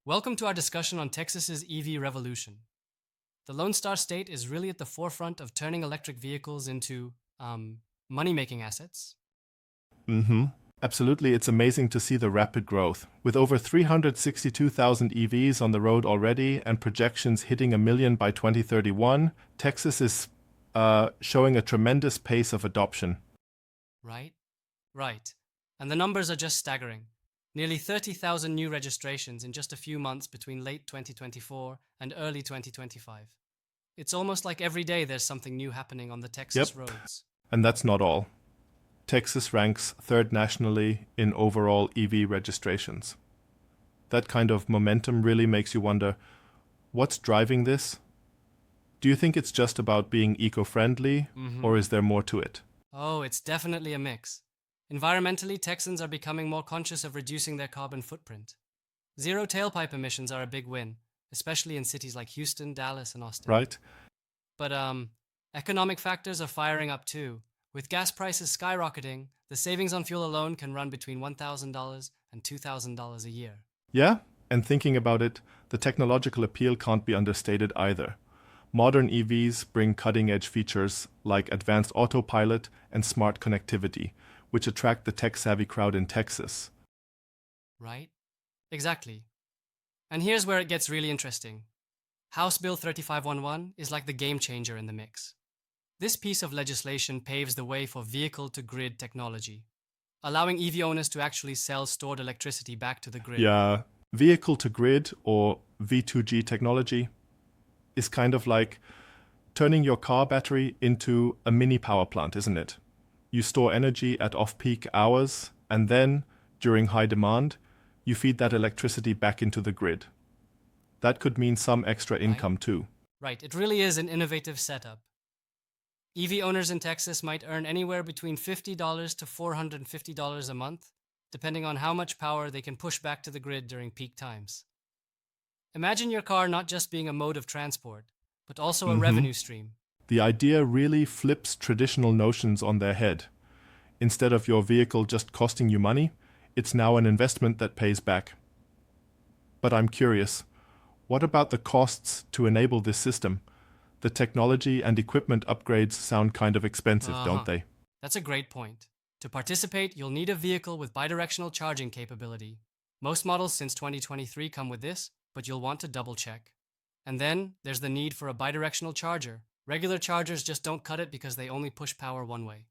Welcome to our discussion on Texas's EV revolution. The Lone Star State is really at the forefront of turning electric vehicles into money-making assets. Mm-hmm. Absolutely, it's amazing to see the rapid growth. With over 362,000 EVs on the road already and projections hitting a million by 2031, Texas is showing a tremendous pace of adoption. Right? Right. And the numbers are just staggering. Nearly 30,000 new registrations in just a few months between late 2024 and early 2025. It's almost like every day there's something new happening on the Yep, Texas roads. and that's not all. Texas ranks third nationally in overall EV registrations. That kind of momentum really makes you wonder, what's driving this? Do you think it's just about being eco-friendly, or is there more to it? Oh, it's definitely a mix. Environmentally, Texans are becoming more conscious of reducing their carbon footprint. Zero tailpipe emissions are a big win, especially in cities like Houston, Dallas, and Austin. Right? But economic factors are firing up too. With gas prices skyrocketing, the savings on fuel alone can run between $1,000 and $2,000 a year. Yeah, and thinking about it, the technological appeal can't be understated either. Modern EVs bring cutting-edge features like advanced autopilot and smart connectivity, which attract the tech-savvy crowd in Texas. Right? Exactly. And here's where it gets really interesting. House Bill 3511 is like the game changer in the mix. This piece of legislation paves the way for vehicle-to-grid technology, allowing EV owners to actually sell stored electricity back to the grid. Yeah, vehicle-to-grid or V2G technology is kind of like turning your car battery into a mini power plant, isn't it? You store energy at off-peak hours, and then, during high demand, you feed that electricity back into the grid. That could mean some extra income too. Right, it really is an innovative setup. EV owners in Texas might earn anywhere between $50 to $450 a month, depending on how much power they can push back to the grid during peak times. Imagine your car not just being a mode of transport, but also a revenue stream. The idea really flips traditional notions on their head. Instead of your vehicle just costing you money, it's now an investment that pays back. But I'm curious, what about the costs to enable this system? The technology and equipment upgrades sound kind of expensive, don't they? That's a great point. To participate, you'll need a vehicle with bidirectional charging capability. Most models since 2023 come with this, but you'll want to double check. And then there's the need for a bidirectional charger. Regular chargers just don't cut it because they only push power one way.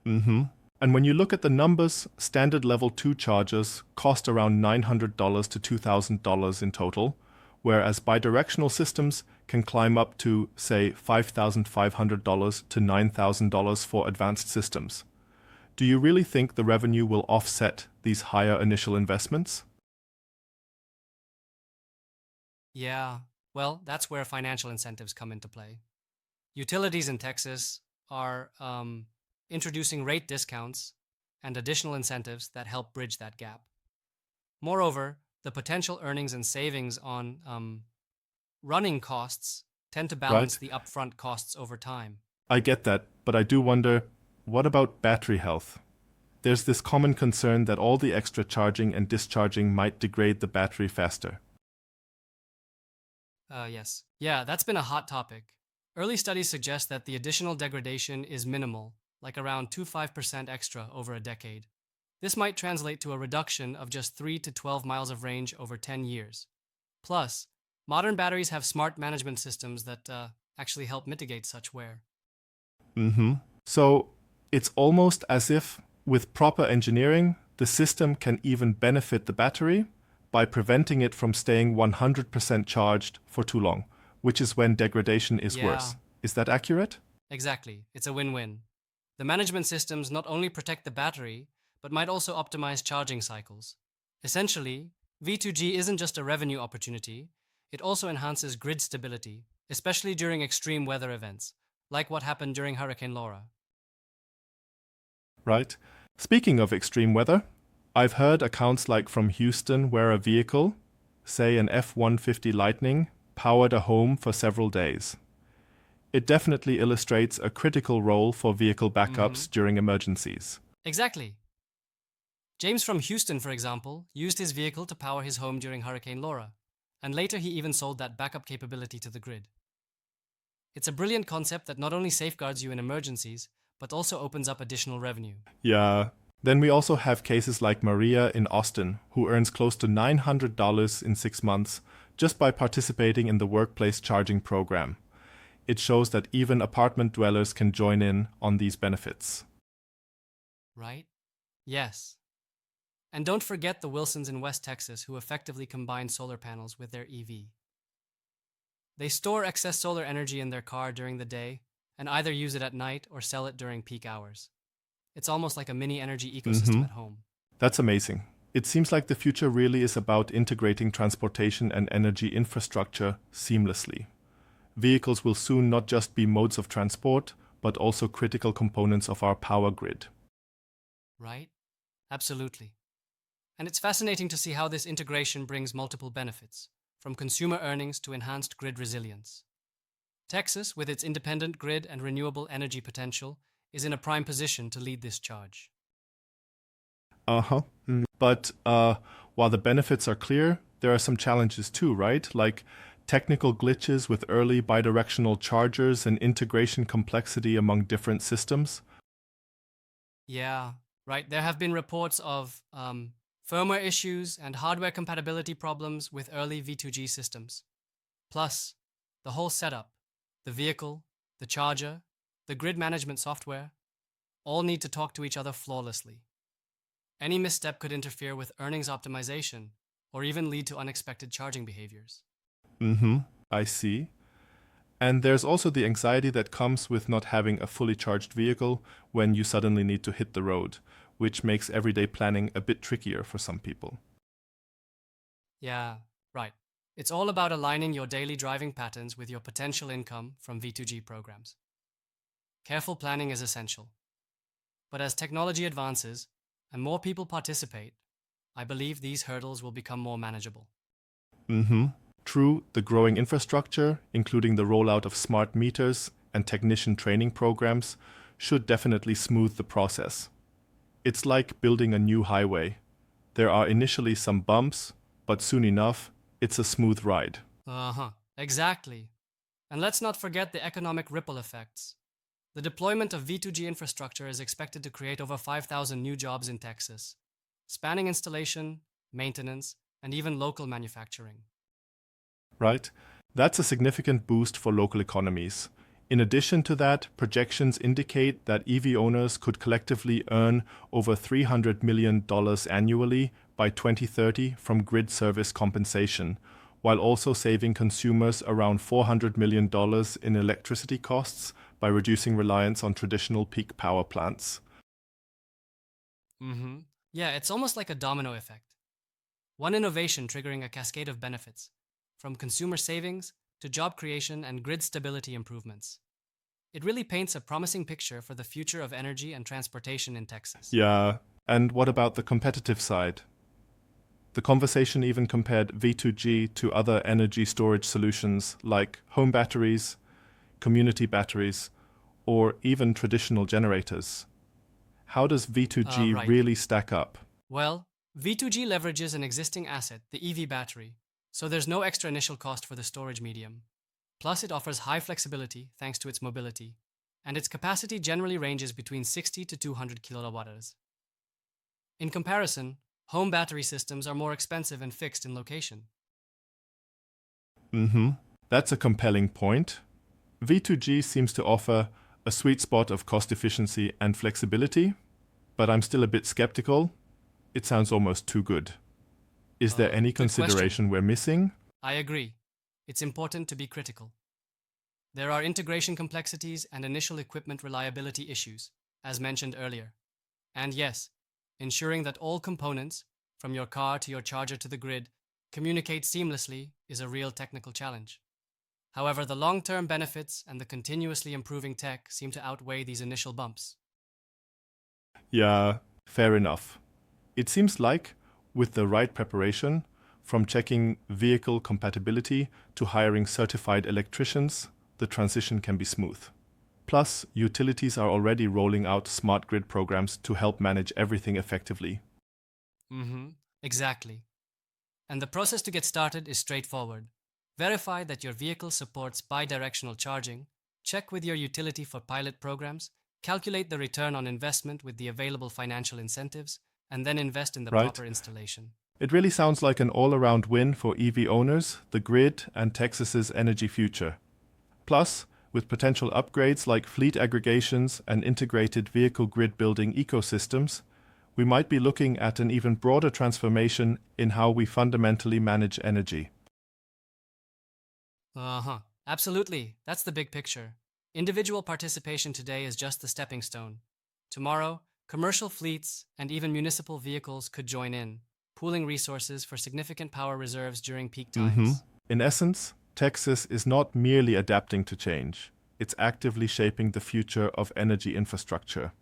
And when you look at the numbers, standard level 2 chargers cost around $900 to $2,000 in total, whereas bidirectional systems can climb up to, say, $5,500 to $9,000 for advanced systems. Do you really think the revenue will offset these higher initial investments? Yeah, well, that's where financial incentives come into play. Utilities in Texas are introducing rate discounts and additional incentives that help bridge that gap. Moreover, the potential earnings and savings on running costs tend to balance the upfront costs over time. I get that, but I do wonder, what about battery health? There's this common concern that all the extra charging and discharging might degrade the battery faster. Yes. Yeah, that's been a hot topic. Early studies suggest that the additional degradation is minimal, like around 2-5% extra over a decade. This might translate to a reduction of just 3 to 12 miles of range over 10 years. Plus, modern batteries have smart management systems that actually help mitigate such wear. So it's almost as if, with proper engineering, the system can even benefit the battery by preventing it from staying 100% charged for too long, which is when degradation is worse. Is that accurate? Exactly. It's a win-win. The management systems not only protect the battery, but might also optimize charging cycles. Essentially, V2G isn't just a revenue opportunity, it also enhances grid stability, especially during extreme weather events, like what happened during Hurricane Laura. Right. Speaking of extreme weather, I've heard accounts like from Houston where a vehicle, say an F-150 Lightning, powered a home for several days. It definitely illustrates a critical role for vehicle backups during emergencies. Exactly. James from Houston, for example, used his vehicle to power his home during Hurricane Laura, and later he even sold that backup capability to the grid. It's a brilliant concept that not only safeguards you in emergencies, but also opens up additional revenue. Yeah. Then we also have cases like Maria in Austin, who earns close to $900 in 6 months just by participating in the workplace charging program. It shows that even apartment dwellers can join in on these benefits. Right? Yes. And don't forget the Wilsons in West Texas who effectively combine solar panels with their EV. They store excess solar energy in their car during the day and either use it at night or sell it during peak hours. It's almost like a mini energy ecosystem Mm-hmm. at home. That's amazing. It seems like the future really is about integrating transportation and energy infrastructure seamlessly. Vehicles will soon not just be modes of transport, but also critical components of our power grid. Right? Absolutely. And it's fascinating to see how this integration brings multiple benefits, from consumer earnings to enhanced grid resilience. Texas, with its independent grid and renewable energy potential, is in a prime position to lead this charge. Uh-huh. But while the benefits are clear, there are some challenges too, right? Like technical glitches with early bidirectional chargers and integration complexity among different systems. Yeah, right. There have been reports of firmware issues and hardware compatibility problems with early V2G systems. Plus, the whole setup, the vehicle, the charger, the grid management software, all need to talk to each other flawlessly. Any misstep could interfere with earnings optimization or even lead to unexpected charging behaviors. Mm-hmm. I see. And there's also the anxiety that comes with not having a fully charged vehicle when you suddenly need to hit the road, which makes everyday planning a bit trickier for some people. Yeah, right. It's all about aligning your daily driving patterns with your potential income from V2G programs. Careful planning is essential. But as technology advances and more people participate, I believe these hurdles will become more manageable. Mm-hmm. True, the growing infrastructure, including the rollout of smart meters and technician training programs, should definitely smooth the process. It's like building a new highway. There are initially some bumps, but soon enough, it's a smooth ride. Uh huh, exactly. And let's not forget the economic ripple effects. The deployment of V2G infrastructure is expected to create over 5,000 new jobs in Texas, spanning installation, maintenance, and even local manufacturing. Right? That's a significant boost for local economies. In addition to that, projections indicate that EV owners could collectively earn over $300 million annually by 2030 from grid service compensation, while also saving consumers around $400 million in electricity costs by reducing reliance on traditional peak power plants. Mm hmm. Yeah, it's almost like a domino effect. One innovation triggering a cascade of benefits, from consumer savings to job creation and grid stability improvements. It really paints a promising picture for the future of energy and transportation in Texas. Yeah, and what about the competitive side? The conversation even compared V2G to other energy storage solutions like home batteries, community batteries, or even traditional generators. How does V2G Right. really stack up? Well, V2G leverages an existing asset, the EV battery, so there's no extra initial cost for the storage medium. Plus, it offers high flexibility thanks to its mobility, and its capacity generally ranges between 60 to 200 kilowatt hours. In comparison, home battery systems are more expensive and fixed in location. Mm-hmm. That's a compelling point. V2G seems to offer a sweet spot of cost efficiency and flexibility, but I'm still a bit skeptical. It sounds almost too good. Is there any Good question. consideration we're missing? I agree. It's important to be critical. There are integration complexities and initial equipment reliability issues, as mentioned earlier. And yes, ensuring that all components, from your car to your charger to the grid, communicate seamlessly is a real technical challenge. However, the long-term benefits and the continuously improving tech seem to outweigh these initial bumps. Yeah, fair enough. It seems like, with the right preparation, from checking vehicle compatibility to hiring certified electricians, the transition can be smooth. Plus, utilities are already rolling out smart grid programs to help manage everything effectively. Mm-hmm. Exactly. And the process to get started is straightforward. Verify that your vehicle supports bidirectional charging, check with your utility for pilot programs, calculate the return on investment with the available financial incentives, and then invest in the Right? proper installation. It really sounds like an all-around win for EV owners, the grid, and Texas's energy future. Plus, with potential upgrades like fleet aggregations and integrated vehicle grid building ecosystems, we might be looking at an even broader transformation in how we fundamentally manage energy. Uh huh. Absolutely. That's the big picture. Individual participation today is just the stepping stone. Tomorrow, commercial fleets and even municipal vehicles could join in, pooling resources for significant power reserves during peak Mhm. times. In essence, Texas is not merely adapting to change, it's actively shaping the future of energy infrastructure.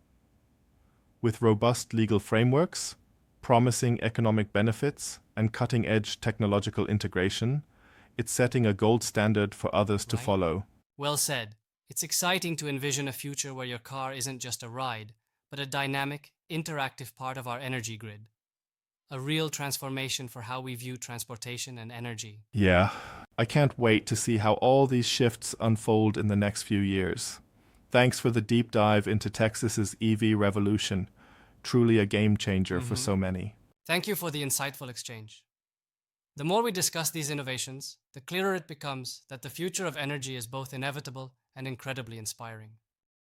With robust legal frameworks, promising economic benefits, and cutting edge technological integration, it's setting a gold standard for others to Right? follow. Well said. It's exciting to envision a future where your car isn't just a ride, but a dynamic, interactive part of our energy grid. A real transformation for how we view transportation and energy. Yeah, I can't wait to see how all these shifts unfold in the next few years. Thanks for the deep dive into Texas's EV revolution. Truly a game changer for Hmm. so many. Thank you for the insightful exchange. The more we discuss these innovations, the clearer it becomes that the future of energy is both inevitable and incredibly inspiring.